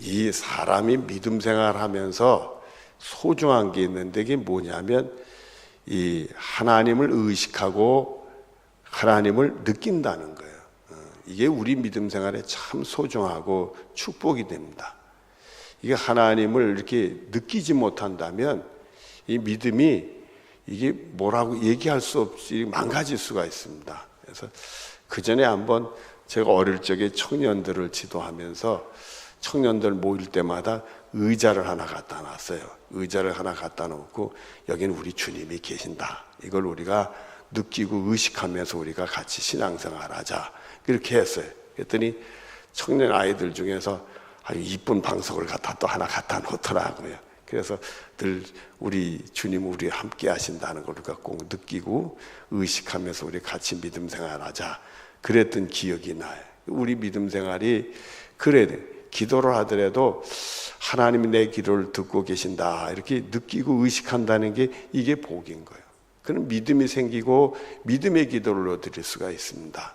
이 사람이 믿음 생활하면서 소중한 게 있는데 이게 뭐냐면 이 하나님을 의식하고 하나님을 느낀다는 거예요. 이게 우리 믿음 생활에 참 소중하고 축복이 됩니다. 이게 하나님을 이렇게 느끼지 못한다면 이 믿음이 이게 뭐라고 얘기할 수 없이 망가질 수가 있습니다. 그래서 그 전에 한번 제가 어릴 적에 청년들을 지도하면서 청년들 모일 때마다 의자를 하나 갖다 놨어요. 의자를 하나 갖다 놓고 여기는 우리 주님이 계신다. 이걸 우리가 느끼고 의식하면서 우리가 같이 신앙생활 하자. 그렇게 했어요. 그랬더니 청년 아이들 중에서 아주 이쁜 방석을 갖다 또 하나 갖다 놓더라고요. 그래서 늘 우리 주님 우리 함께 하신다는 걸 우리가 꼭 느끼고 의식하면서 우리 같이 믿음 생활하자. 그랬던 기억이 나요. 우리 믿음 생활이 그래야 돼. 기도를 하더라도 하나님이 내 기도를 듣고 계신다 이렇게 느끼고 의식한다는 게 이게 복인 거예요. 그런 믿음이 생기고 믿음의 기도를 드릴 수가 있습니다.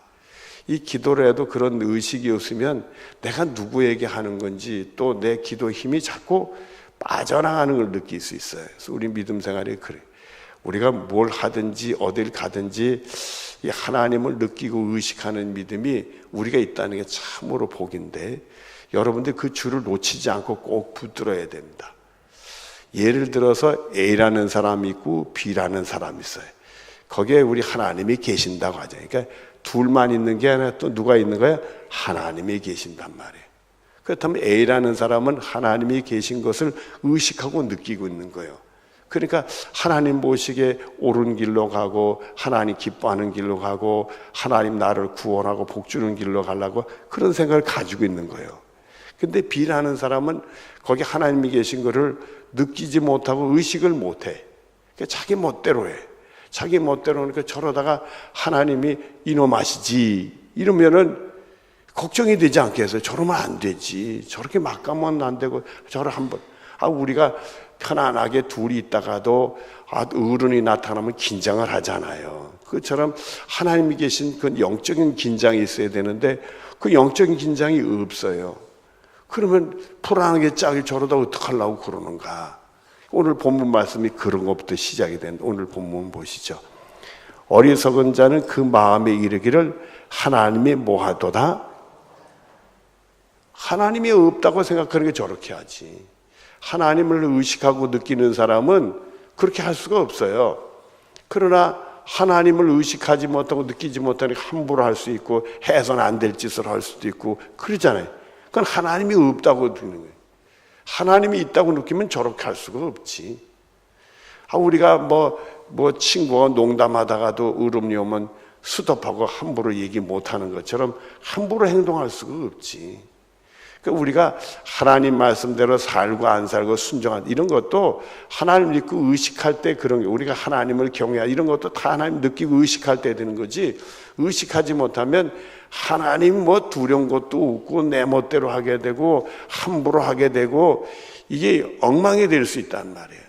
이 기도를 해도 그런 의식이 없으면 내가 누구에게 하는 건지 또 내 기도 힘이 자꾸 빠져나가는 걸 느낄 수 있어요. 그래서 우리 믿음 생활이 그래. 우리가 뭘 하든지 어딜 가든지 이 하나님을 느끼고 의식하는 믿음이 우리가 있다는 게 참으로 복인데 여러분들 그 줄을 놓치지 않고 꼭 붙들어야 됩니다. 예를 들어서 A라는 사람이 있고 B라는 사람이 있어요. 거기에 우리 하나님이 계신다고 하죠. 그러니까 둘만 있는 게 아니라 또 누가 있는 거야? 하나님이 계신단 말이에요. 그렇다면 A라는 사람은 하나님이 계신 것을 의식하고 느끼고 있는 거예요. 그러니까 하나님 보시기에 옳은 길로 가고 하나님 기뻐하는 길로 가고 하나님 나를 구원하고 복 주는 길로 가려고 그런 생각을 가지고 있는 거예요. 근데 B라는 사람은 거기 하나님이 계신 것을 느끼지 못하고 의식을 못해. 그러니까 자기 멋대로 해. 자기 멋대로 하니까 저러다가 하나님이 이놈 아시지 이러면은 걱정이 되지 않겠어요? 저러면 안 되지. 저렇게 막 가면 안 되고 저를 한번 우리가 편안하게 둘이 있다가도 어른이 나타나면 긴장을 하잖아요. 그처럼 하나님이 계신 그 영적인 긴장이 있어야 되는데 그 영적인 긴장이 없어요. 그러면 불안하게 짝이 저러다 어떡하려고 그러는가. 오늘 본문 말씀이 그런 것부터 시작이 된 오늘 본문 보시죠. 어리석은 자는 그 마음에 이르기를 하나님이 뭐하도다. 하나님이 없다고 생각하는 게 저렇게 하지. 하나님을 의식하고 느끼는 사람은 그렇게 할 수가 없어요. 그러나 하나님을 의식하지 못하고 느끼지 못하니까 함부로 할 수 있고 해서는 안 될 짓을 할 수도 있고 그러잖아요. 그건 하나님이 없다고 느끼는 거예요. 하나님이 있다고 느끼면 저렇게 할 수가 없지. 우리가 뭐 친구가 농담하다가도 어른이 오면 스톱하고 함부로 얘기 못하는 것처럼 함부로 행동할 수가 없지. 그러니까 우리가 하나님 말씀대로 살고 안 살고 순종한 이런 것도 하나님 믿고 의식할 때 그런 게 우리가 하나님을 경외하는 이런 것도 다 하나님 느끼고 의식할 때 되는 거지. 의식하지 못하면 하나님 두려운 것도 없고 내 멋대로 하게 되고 함부로 하게 되고 이게 엉망이 될 수 있단 말이에요.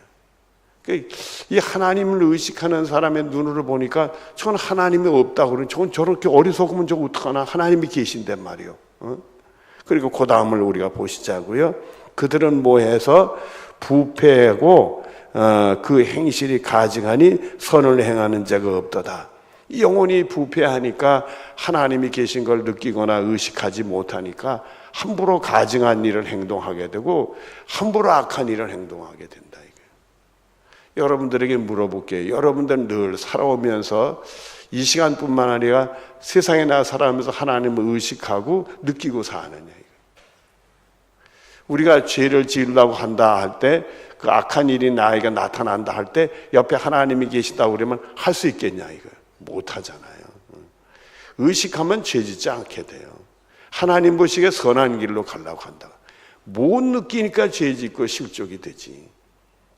그러니까 이 하나님을 의식하는 사람의 눈으로 보니까 저건 하나님이 없다고 그러면 저건 저렇게 어리석으면 저거 어떡하나. 하나님이 계신단 말이에요. 그리고 그 다음을 우리가 보시자고요. 그들은 뭐해서 부패하고 그 행실이 가증하니 선을 행하는 자가 없도다. 이 영혼이 부패하니까 하나님이 계신 걸 느끼거나 의식하지 못하니까 함부로 가증한 일을 행동하게 되고 함부로 악한 일을 행동하게 된다. 이거예요. 여러분들에게 물어볼게요. 여러분들은 늘 살아오면서 이 시간뿐만 아니라 세상에 나 살아가면서 하나님을 의식하고 느끼고 사느냐. 우리가 죄를 지으려고 한다 할 때 그 악한 일이 나에게 나타난다 할 때 옆에 하나님이 계시다고 그러면 할 수 있겠냐 이거 못하잖아요. 의식하면 죄 짓지 않게 돼요. 하나님 보시기에 선한 길로 가려고 한다. 못 느끼니까 죄 짓고 실족이 되지.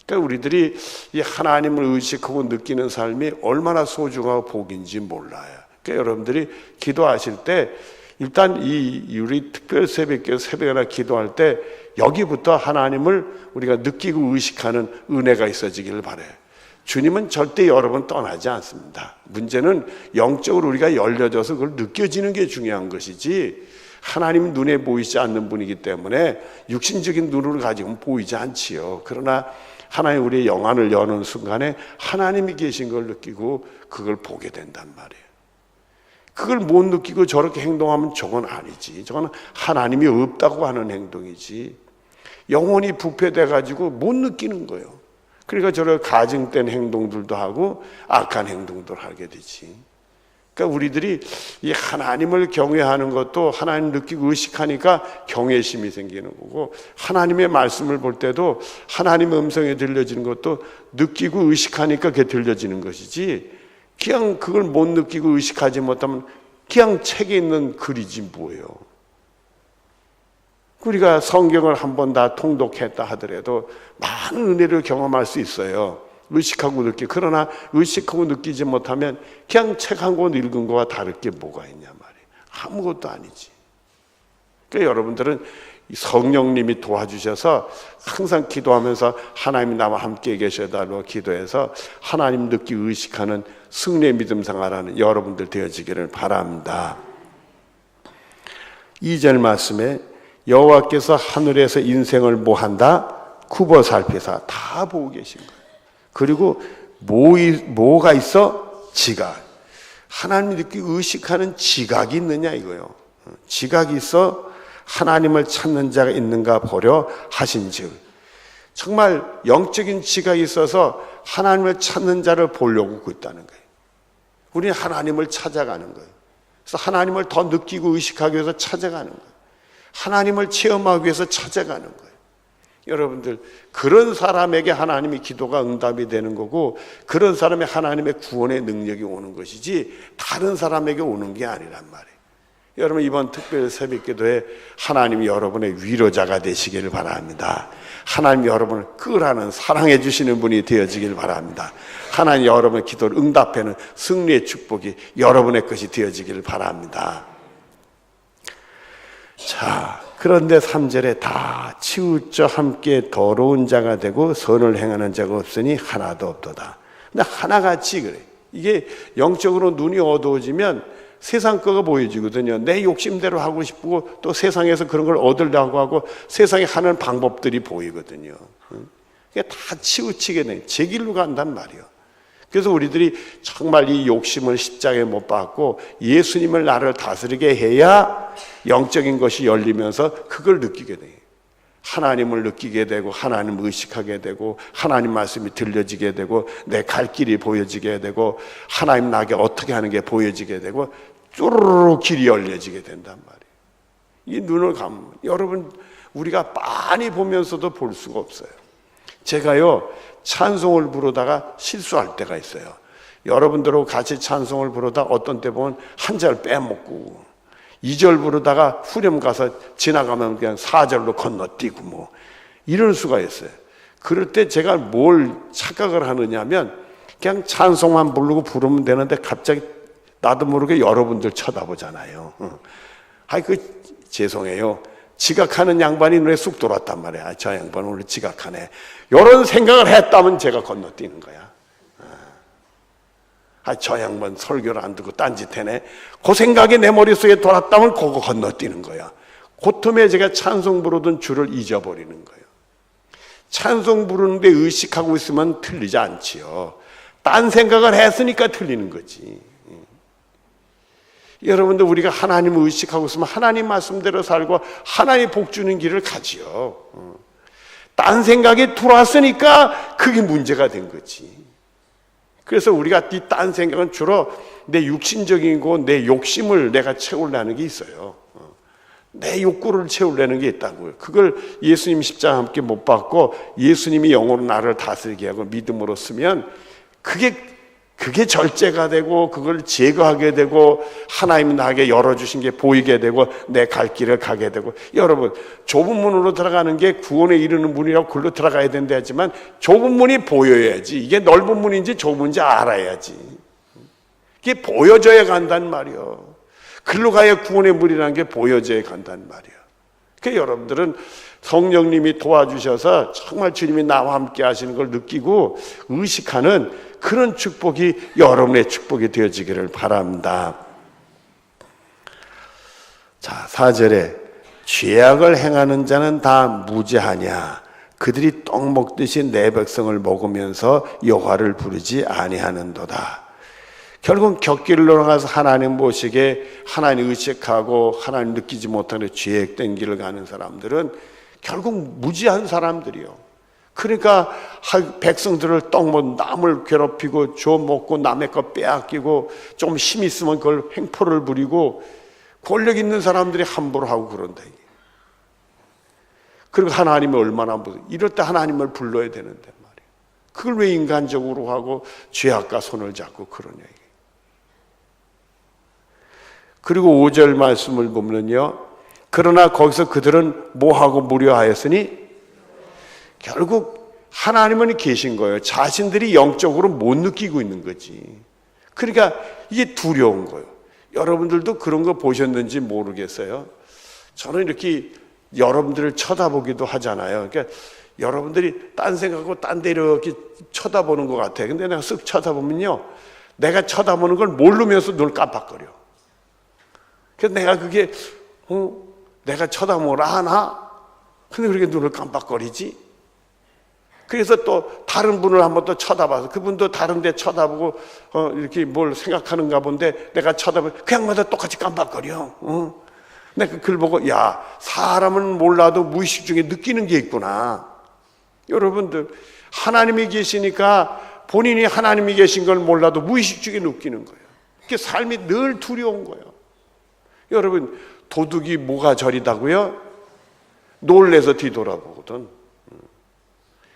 그러니까 우리들이 이 하나님을 의식하고 느끼는 삶이 얼마나 소중하고 복인지 몰라요. 그러니까 여러분들이 기도하실 때 일단 우리 특별 새벽에 새벽이나 기도할 때 여기부터 하나님을 우리가 느끼고 의식하는 은혜가 있어지기를 바라요. 주님은 절대 여러분 떠나지 않습니다. 문제는 영적으로 우리가 열려져서 그걸 느껴지는 게 중요한 것이지 하나님 눈에 보이지 않는 분이기 때문에 육신적인 눈을 가지고는 보이지 않지요. 그러나 하나님 우리의 영안을 여는 순간에 하나님이 계신 걸 느끼고 그걸 보게 된단 말이에요. 그걸 못 느끼고 저렇게 행동하면 저건 아니지. 저건 하나님이 없다고 하는 행동이지. 영혼이 부패돼 가지고 못 느끼는 거예요. 그러니까 저런 가증된 행동들도 하고 악한 행동들을 하게 되지. 그러니까 우리들이 이 하나님을 경외하는 것도 하나님 느끼고 의식하니까 경외심이 생기는 거고, 하나님의 말씀을 볼 때도 하나님의 음성이 들려지는 것도 느끼고 의식하니까 그게 들려지는 것이지, 그냥 그걸 못 느끼고 의식하지 못하면 그냥 책에 있는 글이지 뭐예요. 우리가 성경을 한 번 다 통독했다 하더라도 많은 은혜를 경험할 수 있어요. 의식하고 느끼고. 그러나 의식하고 느끼지 못하면 그냥 책 한 권 읽은 거와 다를 게 뭐가 있냐 말이에요. 아무것도 아니지. 그러니까 여러분들은 성령님이 도와주셔서 항상 기도하면서 하나님이 나와 함께 계셔달라고 기도해서 하나님 느끼고 의식하는 승리의 믿음 생활하는 여러분들 되어지기를 바랍니다. 2절 말씀에 여호와께서 하늘에서 인생을 뭐한다? 굽어 살피사. 다 보고 계신 거예요. 그리고 뭐가 있어? 지각. 하나님이 느끼고 의식하는 지각이 있느냐 이거요. 지각이 있어 하나님을 찾는 자가 있는가 보려 하신즉. 정말 영적인 지각이 있어서 하나님을 찾는 자를 보려고 하고 있다는 거예요. 우리는 하나님을 찾아가는 거예요. 그래서 하나님을 더 느끼고 의식하기 위해서 찾아가는 거예요. 하나님을 체험하기 위해서 찾아가는 거예요. 여러분들, 그런 사람에게 하나님의 기도가 응답이 되는 거고, 그런 사람의 하나님의 구원의 능력이 오는 것이지 다른 사람에게 오는 게 아니란 말이에요. 여러분, 이번 특별 새벽기도에 하나님이 여러분의 위로자가 되시기를 바랍니다. 하나님이 여러분을 끌어안는 사랑해 주시는 분이 되어지길 바랍니다. 하나님 여러분의 기도를 응답하는 승리의 축복이 여러분의 것이 되어지기를 바랍니다. 자, 그런데 3절에 다 치우쳐 함께 더러운 자가 되고 선을 행하는 자가 없으니 하나도 없도다. 근데 하나같이 그래. 이게 영적으로 눈이 어두워지면 세상 거가 보여지거든요. 내 욕심대로 하고 싶고 또 세상에서 그런 걸 얻으려고 하고 세상에 하는 방법들이 보이거든요. 그게 다 치우치게 돼. 제 길로 간단 말이에요. 그래서 우리들이 정말 이 욕심을 십자가에 못 박고 예수님을 나를 다스리게 해야 영적인 것이 열리면서 그걸 느끼게 돼요. 하나님을 느끼게 되고 하나님을 의식하게 되고 하나님 말씀이 들려지게 되고 내 갈 길이 보여지게 되고 하나님 나에게 어떻게 하는 게 보여지게 되고 쭈르르 길이 열려지게 된단 말이에요. 이 눈을 감으면 여러분, 우리가 빤히 보면서도 볼 수가 없어요. 제가요 찬송을 부르다가 실수할 때가 있어요. 여러분들하고 같이 찬송을 부르다 어떤 때 보면 한 절 빼먹고 2절 부르다가 후렴 가서 지나가면 그냥 4절로 건너뛰고 뭐 이럴 수가 있어요. 그럴 때 제가 뭘 착각을 하느냐면 그냥 찬송만 부르고 부르면 되는데 갑자기 나도 모르게 여러분들 쳐다보잖아요. 죄송해요. 지각하는 양반이 눈에 쑥 들어왔단 말이야. 저 양반 오늘 지각하네. 이런 생각을 했다면 제가 건너뛰는 거야. 저 양반 설교를 안 듣고 딴짓해네. 그 생각이 내 머릿속에 돌았다면 그거 건너뛰는 거야. 그 틈에 제가 찬송 부르던 줄을 잊어버리는 거예요. 찬송 부르는데 의식하고 있으면 틀리지 않지요. 딴 생각을 했으니까 틀리는 거지. 여러분들, 우리가 하나님을 의식하고 있으면 하나님 말씀대로 살고 하나님 복 주는 길을 가지요. 딴 생각이 들어왔으니까 그게 문제가 된 거지. 그래서 우리가 이 딴 생각은 주로 내 육신적인 거, 내 욕심을 내가 채우려는 게 있어요. 내 욕구를 채우려는 게 있다고요. 그걸 예수님 십자가 함께 못 받고 예수님이 영으로 나를 다스리게 하고 믿음으로 쓰면 그게 절제가 되고 그걸 제거하게 되고 하나님이 나에게 열어주신 게 보이게 되고 내 갈 길을 가게 되고. 여러분, 좁은 문으로 들어가는 게 구원에 이르는 문이라고 글로 들어가야 된다 하지만 좁은 문이 보여야지 이게 넓은 문인지 좁은지 알아야지. 이게 보여져야 간단 말이에요. 글로 가야 구원의 문이라는 게 보여져야 간단 말이에요. 그러니까 여러분들은 성령님이 도와주셔서 정말 주님이 나와 함께 하시는 걸 느끼고 의식하는 그런 축복이 여러분의 축복이 되어지기를 바랍니다. 자, 4절에 죄악을 행하는 자는 다 무죄하냐? 그들이 떡 먹듯이 내 백성을 먹으면서 여호와를 부르지 아니하는도다. 결국 곁길을 돌아가서 하나님 모시게 하나님 의식하고 하나님 느끼지 못하는 죄악된 길을 가는 사람들은 결국 무지한 사람들이요. 그러니까 백성들을 떡 먹고 남을 괴롭히고 줘 먹고 남의 거 빼앗기고 좀 힘 있으면 그걸 횡포를 부리고 권력 있는 사람들이 함부로 하고 그런다. 그리고 하나님이 얼마나 이럴 때 하나님을 불러야 되는데 말이에요. 그걸 왜 인간적으로 하고 죄악과 손을 잡고 그러냐. 그리고 5절 말씀을 보면요, 그러나 거기서 그들은 뭐하고 무료하였으니 결국 하나님은 계신 거예요. 자신들이 영적으로 못 느끼고 있는 거지. 그러니까 이게 두려운 거예요. 여러분들도 그런 거 보셨는지 모르겠어요. 저는 이렇게 여러분들을 쳐다보기도 하잖아요. 그러니까 여러분들이 딴 생각하고 딴 데 이렇게 쳐다보는 것 같아요. 근데 내가 쓱 쳐다보면요, 내가 쳐다보는 걸 모르면서 눈을 깜빡거려. 그래서 내가 그게 내가 쳐다보라 하나? 근데 그렇게 눈을 깜빡거리지? 그래서 또 다른 분을 한번 또 쳐다봐서 그분도 다른 데 쳐다보고 이렇게 뭘 생각하는가 본데 내가 쳐다보면 그 양마다 똑같이 깜빡거려. 내가 그걸 보고 야, 사람은 몰라도 무의식 중에 느끼는 게 있구나. 여러분들 하나님이 계시니까 본인이 하나님이 계신 걸 몰라도 무의식 중에 느끼는 거예요. 그게 삶이 늘 두려운 거예요. 여러분, 도둑이 뭐가 저리다고요? 놀래서 뒤돌아보거든.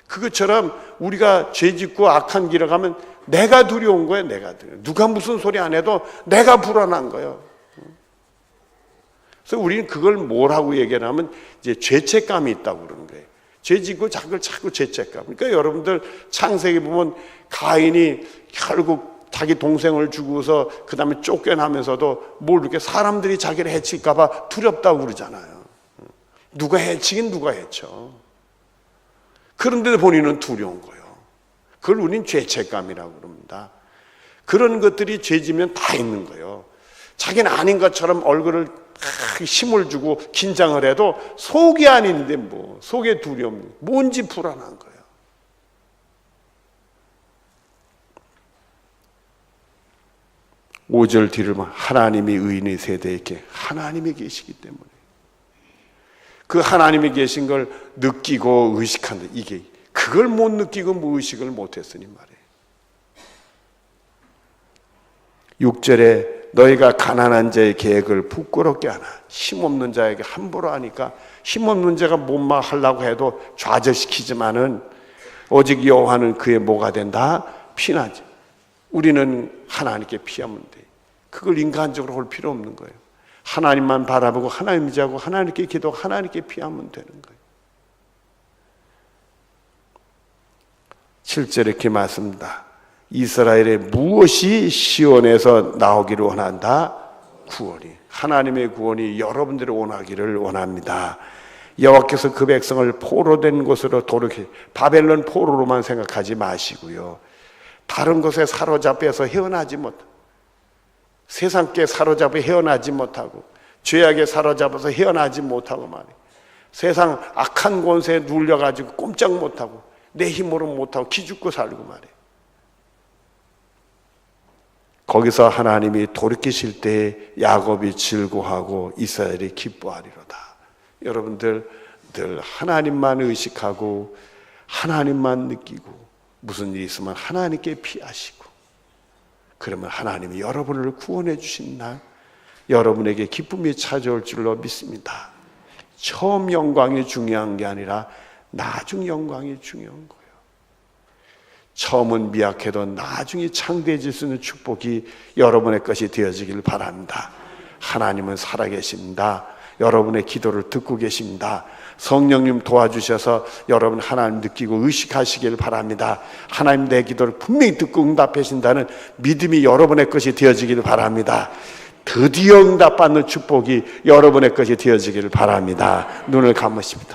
그것처럼 우리가 죄 짓고 악한 길을 가면 내가 두려운 거예요. 내가 두려워. 누가 무슨 소리 안 해도 내가 불안한 거예요. 그래서 우리는 그걸 뭐라고 얘기를 하면 이제 죄책감이 있다고 그러는 거예요. 죄 짓고 자꾸 죄책감. 그러니까 여러분들 창세기 보면 가인이 결국 자기 동생을 죽고서 그 다음에 쫓겨나면서도 뭘 이렇게 사람들이 자기를 해칠까봐 두렵다고 그러잖아요. 누가 해치긴 누가 해쳐. 그런데 본인은 두려운 거예요. 그걸 우리는 죄책감이라고 그럽니다. 그런 것들이 죄지면 다 있는 거예요. 자기는 아닌 것처럼 얼굴을 힘을 주고 긴장을 해도 속이 아닌데 뭐 속에 두려움, 뭔지 불안한 거예요. 오 절 뒤를 보면 하나님이 의인의 세대에 이렇게 하나님이 계시기 때문에 그 하나님이 계신 걸 느끼고 의식한다. 이게 그걸 못 느끼고 의식을 못했으니 말이에요. 6절에 너희가 가난한 자의 계획을 부끄럽게 하나. 힘없는 자에게 함부로 하니까 힘없는 자가 뭔말 하려고 해도 좌절시키지만은 오직 여호와는 그의 뭐가 된다? 피나죠. 우리는 하나님께 피하면 돼. 그걸 인간적으로 할 필요 없는 거예요. 하나님만 바라보고 하나님 의지하고 하나님께 기도하고 하나님께 피하면 되는 거예요. 7절에 이렇게 말씀합니다. 이스라엘의 무엇이 시온에서 나오기를 원한다? 구원이. 하나님의 구원이 여러분들이 원하기를 원합니다. 여호와께서 그 백성을 포로된 곳으로 도르게 바벨론 포로로만 생각하지 마시고요. 다른 곳에 사로잡혀서 헤어나지 못하고 세상께 사로잡혀 헤어나지 못하고 죄악에 사로잡아서 헤어나지 못하고 말이에요. 세상 악한 권세에 눌려가지고 꼼짝 못하고 내 힘으로 못하고 기죽고 살고 말이에요. 거기서 하나님이 돌이키실 때 야곱이 즐거워하고 이스라엘이 기뻐하리로다. 여러분들 늘 하나님만 의식하고 하나님만 느끼고 무슨 일이 있으면 하나님께 피하시고 그러면 하나님이 여러분을 구원해 주신 날 여러분에게 기쁨이 찾아올 줄로 믿습니다. 처음 영광이 중요한 게 아니라 나중 영광이 중요한 거예요. 처음은 미약해도 나중에 창대해질 수 있는 축복이 여러분의 것이 되어지길 바랍니다. 하나님은 살아계십니다. 여러분의 기도를 듣고 계십니다. 성령님 도와주셔서 여러분 하나님 느끼고 의식하시길 바랍니다. 하나님 내 기도를 분명히 듣고 응답하신다는 믿음이 여러분의 것이 되어지길 바랍니다. 드디어 응답받는 축복이 여러분의 것이 되어지길 바랍니다. 눈을 감으십니다.